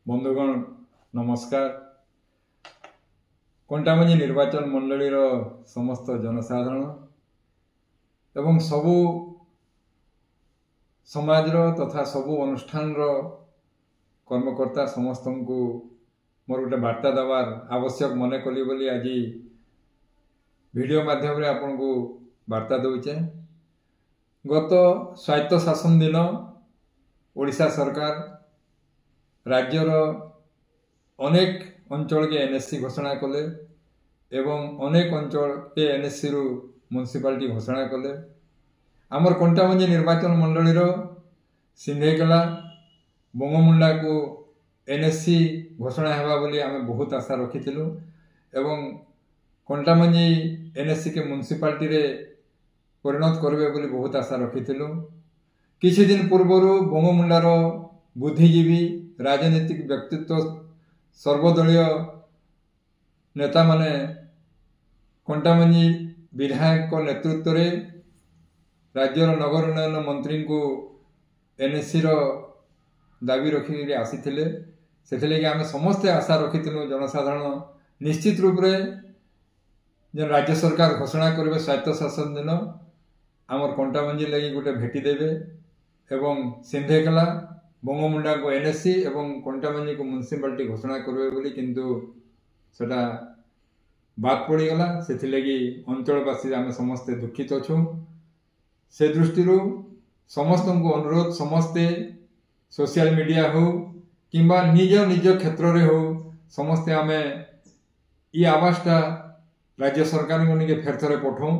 बंधुगण नमस्कार। कंटामंजी निर्वाचन मंडली समस्त जनसाधारण एवं सबु समाज तथा सबु अनुष्ठान कर्मकर्ता समस्त को मोर गोटे वार्ता देवार आवश्यक मन कली बोली आज वीडियो माध्यम रे आपन को वार्ता दौचे। गत स्वायत्त शासन दिन ओडिशा सरकार राज्यर अनेक अंचल के एनएससी घोषणा कले एवं अनेक अंचल के एनएससी रु म्युनिसिपालिटी घोषणा कले। आमर कंटामंजी निर्वाचन मंडलीर सिंधेकेला बंगमुंडा को एनएससी घोषणा हेबा बोली आमे बहुत आशा रखिथिलु एवं कंटामंजी एनएससी के म्युनिसिपालिटी रे परिणत करबे बोली बहुत आशा रखिथिलु। किछि दिन पूर्वरु बंगमुंडार बुद्धिजीवी राजनीतिक व्यक्तित्व सर्वदलीय नेता माने कंटामंजी विधायक नेतृत्व रे राज्यर नगर उन्नयन मंत्री को एनएससी रो दाबी रखी आसीथिले। सेथिले कि आमे समस्ते आशा रखिथिलु जनसाधारण निश्चित रूप रे जे राज्य सरकार घोषणा करबे स्वायत्त शासन दिन आमर कंटामंजी लगी गोटे भेटी देबे एवं सिंधेकेला बंगमुंडा को एनएससी एवं कंटामंजी को म्युनिसिपालिटी घोषणा करबे बोली, किंतु सेटा बात पड़ीगला। से लगी अंचलवासी आम समस्ते दुखित अच्छु। से दृष्टि समस्त को अनुरोध समस्ते सोशल मीडिया हो किंबा निज निज क्षेत्र रे हो समस्ते आम ये आवासटा राज्य सरकार को निके फेर थरे पठाऊँ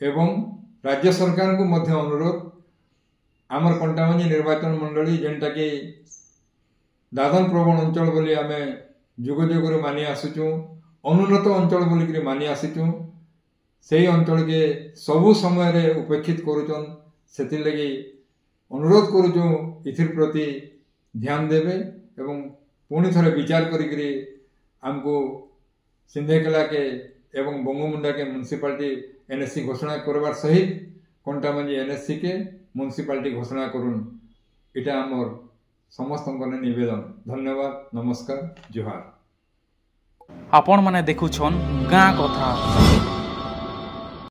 एवं राज्य सरकार को मध्य अनुरोध आमर कंटामंजी निर्वाचन मंडली जेनटा कि दादन प्रवण अंचल बोली आमे जुग जुग मानि आसुचु, अनुन्नत अंचल बोलिक मानि आसीचु, से अंचल के सबु समय रे उपेक्षित करुचन। से लगी अनुरोध करुचु इथिर प्रति ध्यान देवे एवं पुणी थरे विचार करी आमको सिंधेकेला के एवं बंगमुंडा के म्युनिसिपालिटी एनएससी घोषणा करवार सहित कंटामंजी एनएससी के म्युनिसिपालिटी घोषणा करुन। इटा आमर समस्त निवेदन। धन्यवाद, नमस्कार, जोहार। आपण माने देखुछन गाँ कथा।